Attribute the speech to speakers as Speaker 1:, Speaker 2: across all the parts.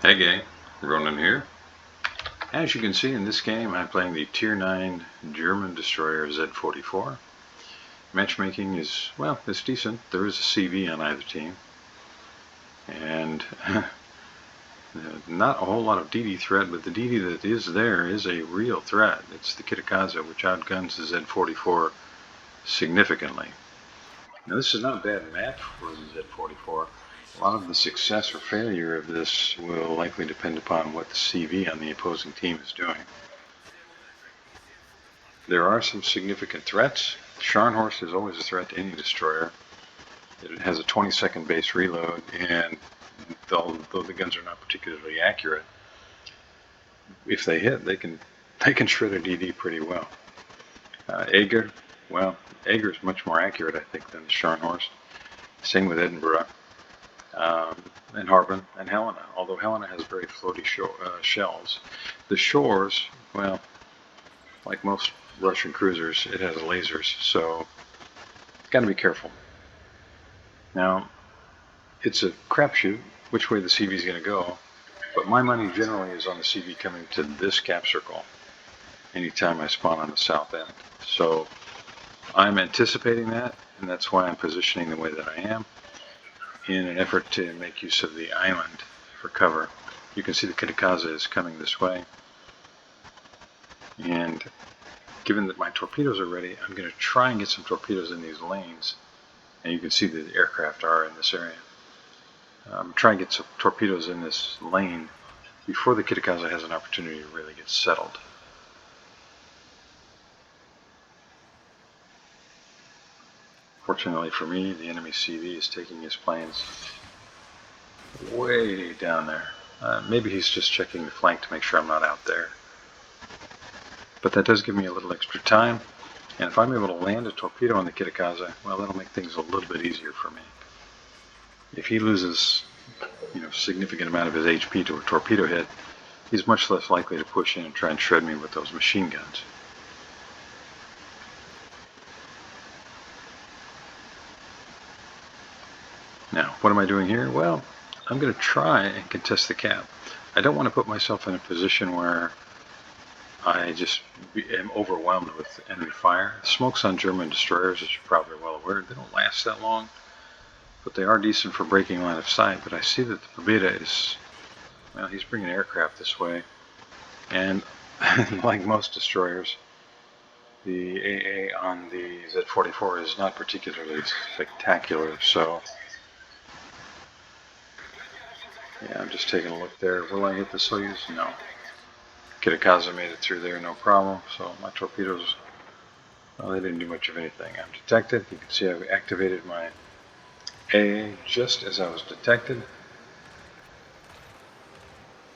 Speaker 1: Hey gang, Ronin here. As you can see in this game, I'm playing the Tier 9 German destroyer Z-44. Matchmaking is, well, it's decent. There is a CV on either team. And not a whole lot of DD threat, but the DD that is there is a real threat. It's the Kitakaza, which outguns the Z-44 significantly. Now this is not a bad map for the Z-44. A lot of the success or failure of this will likely depend upon what the CV on the opposing team is doing. There are some significant threats. Scharnhorst is always a threat to any destroyer. It has a 20-second base reload, and although the guns are not particularly accurate, if they hit, they can shred a DD pretty well. Ager, well, Ager is much more accurate, I think, than Scharnhorst. Same with Edinburgh. And Harbin and Helena, although Helena has very floaty shells. The shores, well, like most Russian cruisers, it has lasers, so got to be careful. Now, it's a crapshoot which way the CV is going to go, but my money generally is on the CV coming to this cap circle anytime I spawn on the south end. So I'm anticipating that, and that's why I'm positioning the way that I am, in an effort to make use of the island for cover. You can see the Kitakaza is coming this way, and given that my torpedoes are ready, I'm going to try and get some torpedoes in these lanes, and you can see the aircraft are in this area. I'm trying to get some torpedoes in this lane before the Kitakaza has an opportunity to really get settled. Fortunately for me, the enemy CV is taking his planes way down there. Maybe he's just checking the flank to make sure I'm not out there. But that does give me a little extra time, and if I'm able to land a torpedo on the Kitakaza, well, that'll make things a little bit easier for me. If he loses, significant amount of his HP to a torpedo hit, he's much less likely to push in and try and shred me with those machine guns. Now, what am I doing here? Well, I'm going to try and contest the cap. I don't want to put myself in a position where I just am overwhelmed with enemy fire. Smokes on German destroyers, as you're probably well aware, they don't last that long, but they are decent for breaking line of sight. But I see that the Pobeda is, well, he's bringing aircraft this way, and like most destroyers, the AA on the Z-44 is not particularly spectacular, so yeah, I'm just taking a look there. Will I hit the Soyuz? No. Kitakaza made it through there, no problem. So my torpedoes, well, they didn't do much of anything. I'm detected. You can see I've activated my AA just as I was detected.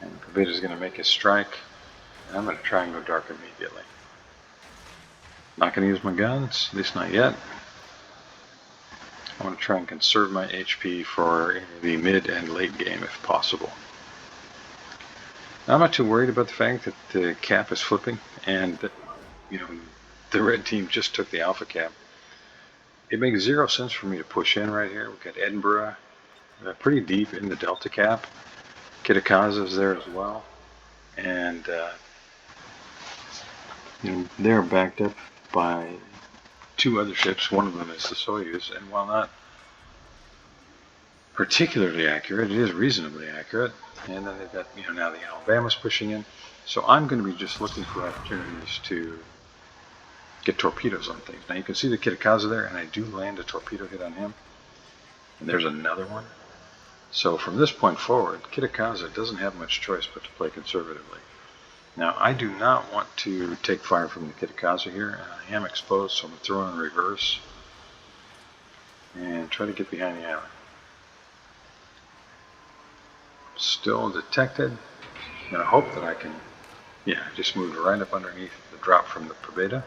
Speaker 1: And Pobeda is going to make his strike. And I'm going to try and go dark immediately. Not going to use my guns, at least not yet. I want to try and conserve my HP for the mid and late game if possible. Now, I'm not too worried about the fact that the cap is flipping and that, the red team just took the alpha cap. It makes zero sense for me to push in right here. We've got Edinburgh pretty deep in the delta cap. Kitakaza is there as well. And they're backed up by two other ships. One of them is the Soyuz, and while not particularly accurate, it is reasonably accurate. And then they've got, now the Alabama's pushing in. So I'm going to be just looking for opportunities to get torpedoes on things. Now you can see the Kitakaza there, and I do land a torpedo hit on him. And there's another one. So from this point forward, Kitakaza doesn't have much choice but to play conservatively. Now I do not want to take fire from the Kitakaza here. I am exposed, so I'm going to throw in reverse and try to get behind the island. Still detected. I'm going to hope that I can, just moved right up underneath the drop from the Pobeda.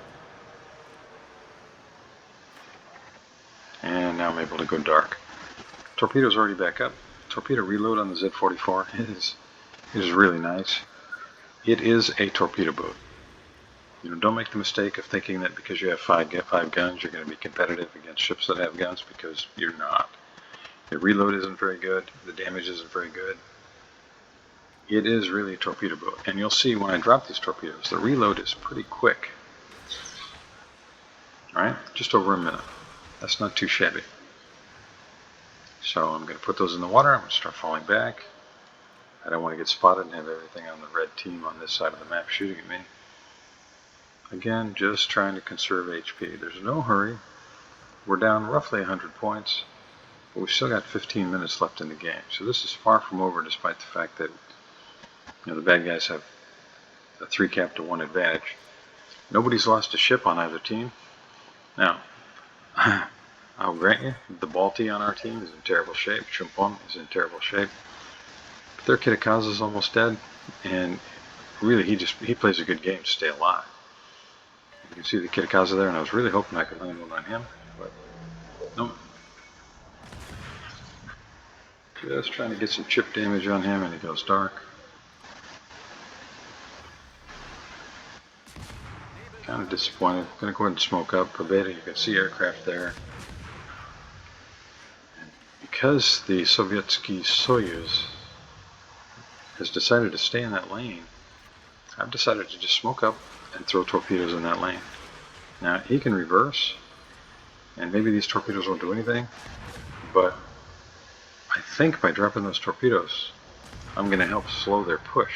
Speaker 1: And now I'm able to go dark. Torpedo's already back up. Torpedo reload on the Z-44 is really nice. It is a torpedo boat. Don't make the mistake of thinking that because you have five guns, you're going to be competitive against ships that have guns, because you're not. The reload isn't very good. The damage isn't very good. it is really a torpedo boat. And you'll see when I drop these torpedoes, the reload is pretty quick. Alright, just over a minute. That's not too shabby. So I'm going to put those in the water. I'm going to start falling back. I don't want to get spotted and have everything on the red team on this side of the map shooting at me. Again, just trying to conserve HP. There's no hurry. We're down roughly 100 points, but we've still got 15 minutes left in the game. So this is far from over, despite the fact that the bad guys have a 3-1 advantage. Nobody's lost a ship on either team. Now, I'll grant you, the Balti on our team is in terrible shape. Chumpon is in terrible shape. But their Kitakaza is almost dead, and really he plays a good game to stay alive. You can see the Kitakaza there, and I was really hoping I could land one on him, but nope. Just trying to get some chip damage on him, and he goes dark. Kind of disappointed. Gonna go ahead and smoke up. Pobeda, you can see aircraft there. And because the Sovietsky Soyuz has decided to stay in that lane, I've decided to just smoke up and throw torpedoes in that lane. Now, he can reverse, and maybe these torpedoes won't do anything, but I think by dropping those torpedoes, I'm going to help slow their push.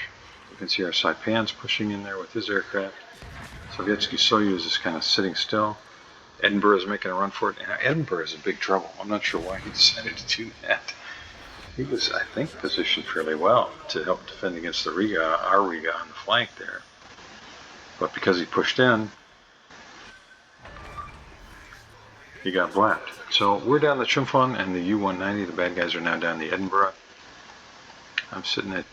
Speaker 1: You can see our Saipan's pushing in there with his aircraft. Sovietsky Soyuz is kind of sitting still. Edinburgh is making a run for it. Now, Edinburgh is in big trouble. I'm not sure why he decided to do that. He was, I think, positioned fairly well to help defend against the Riga, our Riga on the flank there. But because he pushed in, he got blapped. So we're down the Chumphon and the U-190. The bad guys are now down the Edinburgh. I'm sitting at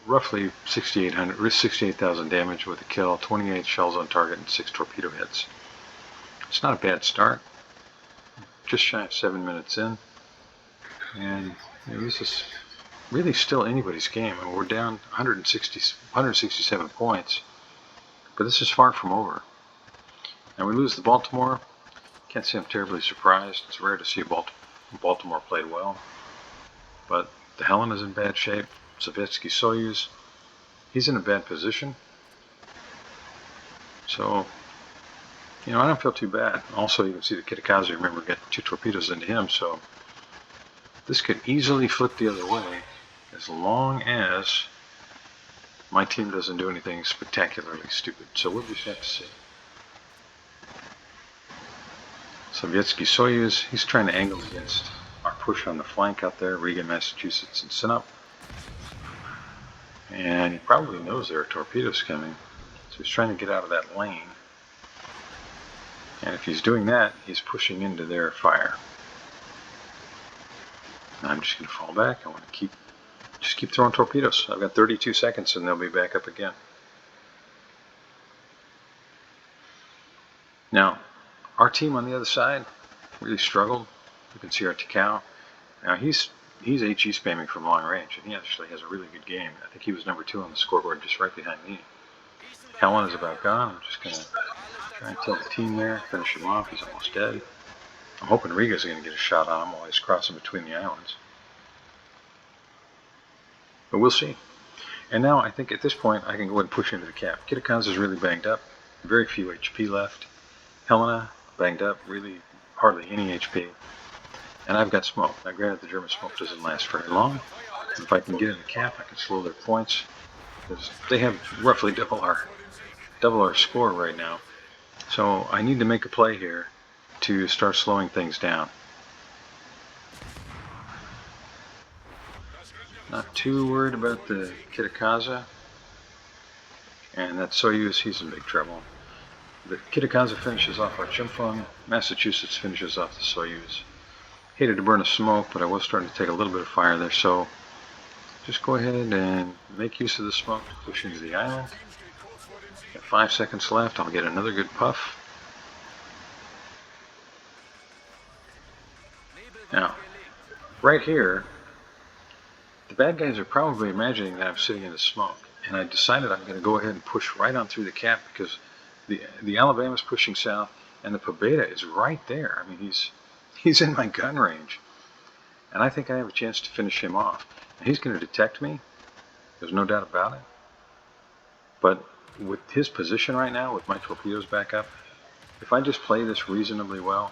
Speaker 1: roughly 68,000 damage with a kill, 28 shells on target, and 6 torpedo hits. It's not a bad start. Just shy of 7 minutes in. And this is really still anybody's game. And we're down 167 points. But this is far from over. And we lose the Baltimore. Can't say I'm terribly surprised. It's rare to see Baltimore played well. But the Helen is in bad shape. Sovietsky Soyuz, he's in a bad position. So, I don't feel too bad. Also, you can see the Kitakaze, remember, got 2 torpedoes into him. So, this could easily flip the other way as long as my team doesn't do anything spectacularly stupid. So, we'll just have to see. Sovietsky Soyuz, he's trying to angle against our push on the flank out there, Riga, Massachusetts, and Sinop. And he probably knows there are torpedoes coming, so he's trying to get out of that lane. And if he's doing that, he's pushing into their fire. And I'm just going to fall back. I want to just keep throwing torpedoes. I've got 32 seconds and they'll be back up again. Now, our team on the other side really struggled. You can see our Tikau. Now he's HE spamming from long range, and he actually has a really good game. I think he was number 2 on the scoreboard, just right behind me. Helen is about gone. I'm just going to try and tell the team there, finish him off. He's almost dead. I'm hoping Riga's going to get a shot on him while he's crossing between the islands. But we'll see. And now I think at this point I can go ahead and push into the cap. Kitakaze is really banged up. Very few HP left. Helena, banged up, really hardly any HP. And I've got smoke. Now granted, the German smoke doesn't last very long. If I can get in the cap, I can slow their points. Because they have roughly double our score right now. So I need to make a play here to start slowing things down. Not too worried about the Kitakaze. And that Soyuz, he's in big trouble. The Kitakaze finishes off our Chumphon. Massachusetts finishes off the Soyuz. Hated to burn a smoke, but I was starting to take a little bit of fire there, so just go ahead and make use of the smoke to push into the island. Got 5 seconds left. I'll get another good puff. Now, right here, the bad guys are probably imagining that I'm sitting in the smoke, and I decided I'm going to go ahead and push right on through the cap because the Alabama's pushing south, and the Pobeda is right there. I mean, he's in my gun range, and I think I have a chance to finish him off. And he's going to detect me, There's no doubt about it. But with his position right now, with my torpedoes back up, if I just play this reasonably well,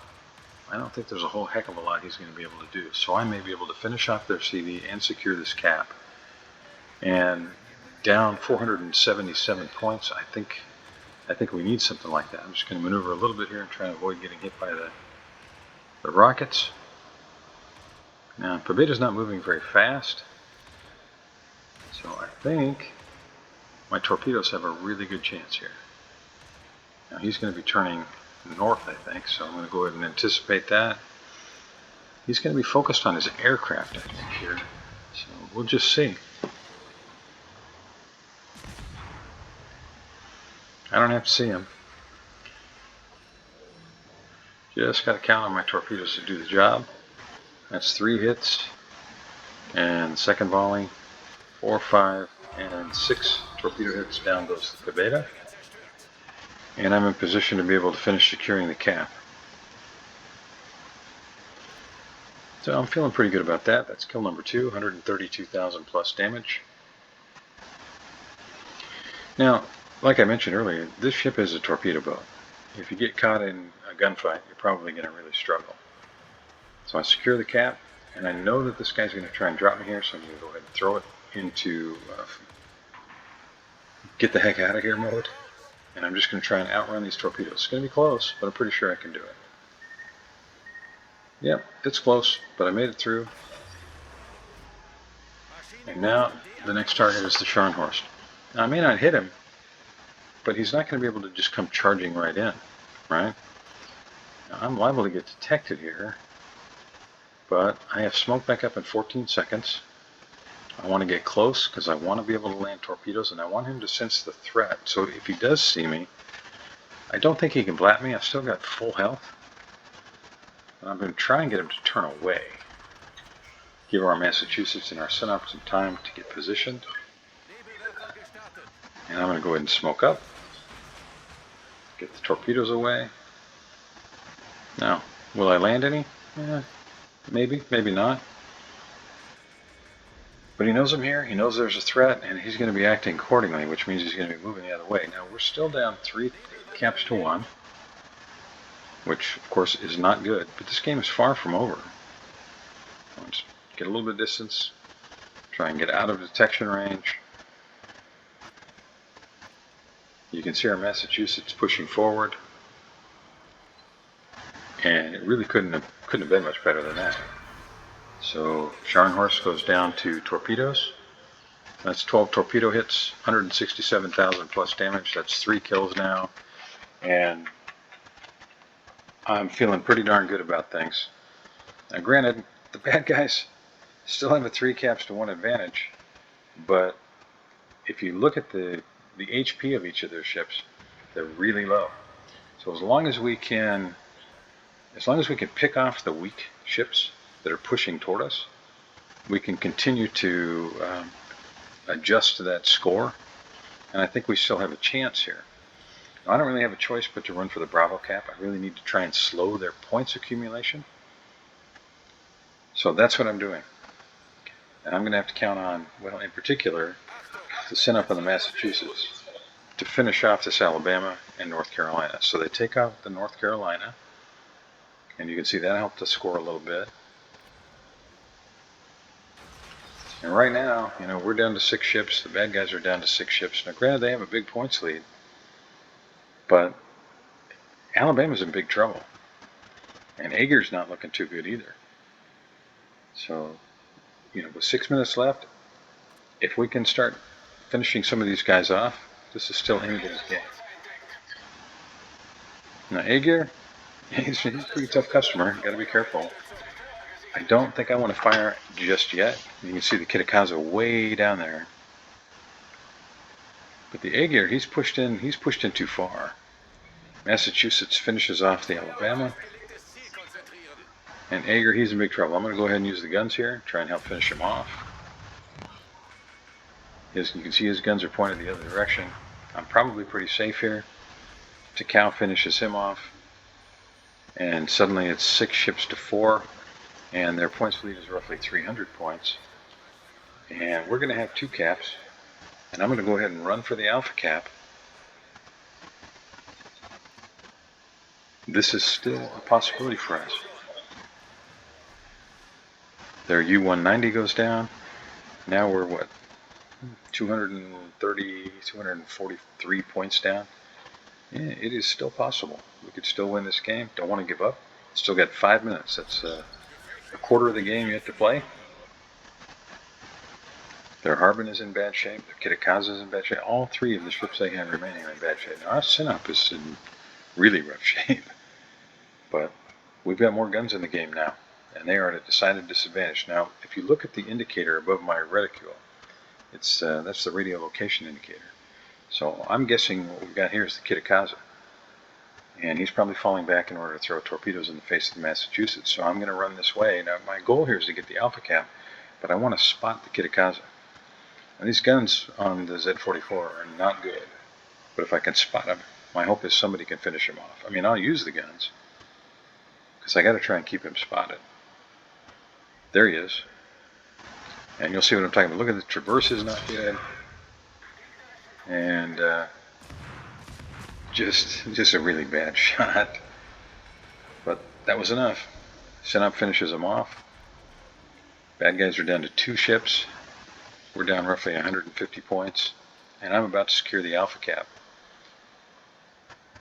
Speaker 1: I don't think there's a whole heck of a lot he's going to be able to do. So I may be able to finish off their CV and secure this cap. And down 477 points, I think we need something like that. I'm just going to maneuver a little bit here and try and avoid getting hit by the rockets. Now, Pobeda's not moving very fast, so I think my torpedoes have a really good chance here. Now, he's going to be turning north, I think, so I'm going to go ahead and anticipate that. He's going to be focused on his aircraft, I think, here, so we'll just see. I don't have to see him. Just got to count on my torpedoes to do the job. That's 3 hits, and second volley, 4, 5, and 6 torpedo hits. Down goes the Pobeda. And I'm in position to be able to finish securing the cap. So I'm feeling pretty good about that. That's kill number 2, 132,000 plus damage. Now, like I mentioned earlier, this ship is a torpedo boat. If you get caught in a gunfight, you're probably going to really struggle. So I secure the cap, and I know that this guy's going to try and drop me here, so I'm going to go ahead and throw it into get the heck out of here mode. And I'm just going to try and outrun these torpedoes. It's going to be close, but I'm pretty sure I can do it. Yep, it's close, but I made it through. And now the next target is the Scharnhorst. Now I may not hit him, but he's not going to be able to just come charging right in, right? Now, I'm liable to get detected here, but I have smoke back up in 14 seconds. I want to get close because I want to be able to land torpedoes, and I want him to sense the threat. So if he does see me, I don't think he can blat me. I've still got full health. And I'm going to try and get him to turn away. Give our Massachusetts and our Sinop some time to get positioned. And I'm going to go ahead and smoke up. Get the torpedoes away. Now, will I land any? Maybe, maybe not. But he knows I'm here, he knows there's a threat, and he's going to be acting accordingly, which means he's going to be moving the other way. Now, we're still down 3 caps to 1, which, of course, is not good, but this game is far from over. Let's get a little bit of distance, try and get out of detection range. You can see our Massachusetts pushing forward, and it really couldn't have been much better than that. So Scharnhorst goes down to torpedoes. That's 12 torpedo hits, 167,000 plus damage. That's 3 kills now, and I'm feeling pretty darn good about things. Now, granted, the bad guys still have a 3 caps to 1 advantage, but if you look at the HP of each of their ships, they're really low. So as long as we can pick off the weak ships that are pushing toward us, we can continue to adjust to that score, and I think we still have a chance here. Now, I don't really have a choice but to run for the Bravo cap. I really need to try and slow their points accumulation. So that's what I'm doing. And I'm going to have to count on, well, in particular, the Sinop and the Massachusetts to finish off this Alabama and North Carolina. So they take out the North Carolina, and you can see that helped us score a little bit. And right now, you know, we're down to 6 ships. The bad guys are down to 6 ships. Now, granted, they have a big points lead, but Alabama's in big trouble. And Ager's not looking too good either. So, you know, with 6 minutes left, if we can start finishing some of these guys off, this is still anybody's game. Now, Ager, he's a pretty tough customer. Got to be careful. I don't think I want to fire just yet. You can see the Kitakaza way down there. But the Ager, he's pushed in too far. Massachusetts finishes off the Alabama. And Ager, he's in big trouble. I'm going to go ahead and use the guns here, try and help finish him off. You can see his guns are pointed the other direction. I'm probably pretty safe here. Takao finishes him off. And suddenly it's 6 ships to 4. And their points lead is roughly 300 points. And we're going to have 2 caps. And I'm going to go ahead and run for the alpha cap. This is still a possibility for us. Their U-190 goes down. Now we're what? 230, 243 points down. Yeah, it is still possible. We could still win this game. Don't want to give up. Still got 5 minutes. That's a quarter of the game yet to play. Their Harbin is in bad shape. Their Kitakaza is in bad shape. All three of the ships they have remaining are in bad shape. Now, our Sinop is in really rough shape. But we've got more guns in the game now, and they are at a decided disadvantage. Now, if you look at the indicator above my reticule, that's the radio location indicator. So I'm guessing what we've got here is the Kitakaza. And he's probably falling back in order to throw torpedoes in the face of the Massachusetts. So I'm going to run this way. Now, my goal here is to get the alpha cap, but I want to spot the Kitakaza. Now, these guns on the Z-44 are not good, but if I can spot them, my hope is somebody can finish him off. I mean, I'll use the guns, because I got to try and keep him spotted. There he is. And you'll see what I'm talking about. Look at the traverse is not good. And just a really bad shot. But that was enough. Sinop finishes them off. Bad guys are down to 2 ships. We're down roughly 150 points. And I'm about to secure the alpha cap.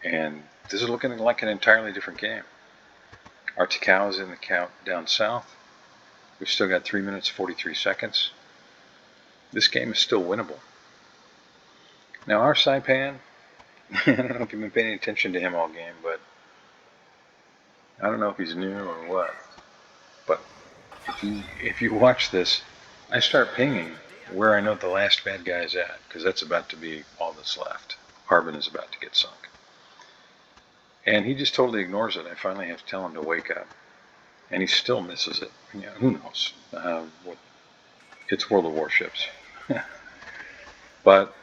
Speaker 1: And this is looking like an entirely different game. Our Takao is in the count down south. We've still got 3 minutes 43 seconds. This game is still winnable. Now our Saipan, I don't know if you've been paying attention to him all game, but I don't know if he's new or what. But if you watch this, I start pinging where I know the last bad guy is at, because that's about to be all that's left. Harbin is about to get sunk. And he just totally ignores it. I finally have to tell him to wake up. And he still misses it. You know, who knows? It's World of Warships. But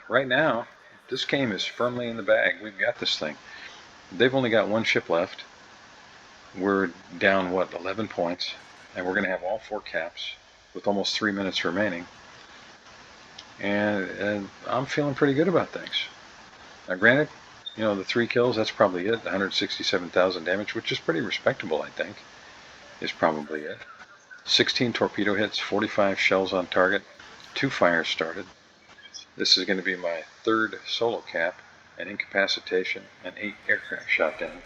Speaker 1: right now, this game is firmly in the bag. We've got this thing. They've only got 1 ship left. We're down, 11 points. And we're going to have all 4 caps with almost 3 minutes remaining. And I'm feeling pretty good about things. Now, granted, the 3 kills, that's probably it. 167,000 damage, which is pretty respectable, I think, is probably it. 16 torpedo hits, 45 shells on target, 2 fires started. This is going to be my 3rd solo cap, an incapacitation, and 8 aircraft shot down.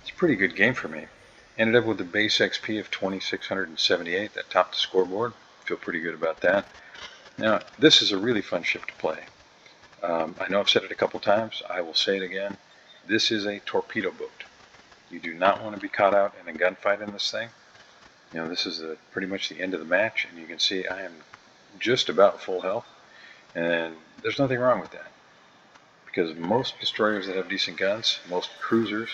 Speaker 1: It's a pretty good game for me. Ended up with a base XP of 2,678. That topped the scoreboard. Feel pretty good about that. Now, this is a really fun ship to play. I know I've said it a couple times. I will say it again. This is a torpedo boat. You do not want to be caught out in a gunfight in this thing. This is pretty much the end of the match, and you can see I am just about full health. And there's nothing wrong with that, because most destroyers that have decent guns, most cruisers,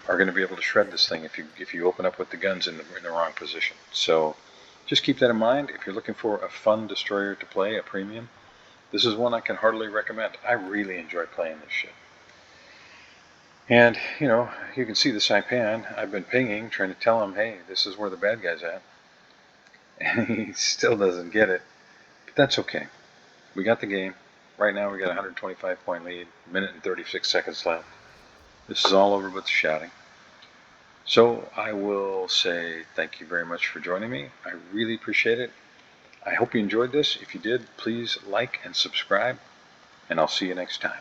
Speaker 1: are going to be able to shred this thing if you open up with the guns in the wrong position. So just keep that in mind. If you're looking for a fun destroyer to play, a premium, this is one I can heartily recommend. I really enjoy playing this ship. And, you can see the Saipan. I've been pinging, trying to tell him, hey, this is where the bad guy's at. And he still doesn't get it. But that's okay. We got the game. Right now we got a 125 point lead, minute and 36 seconds left. This is all over but the shouting. So I will say thank you very much for joining me. I really appreciate it. I hope you enjoyed this. If you did, please like and subscribe, and I'll see you next time.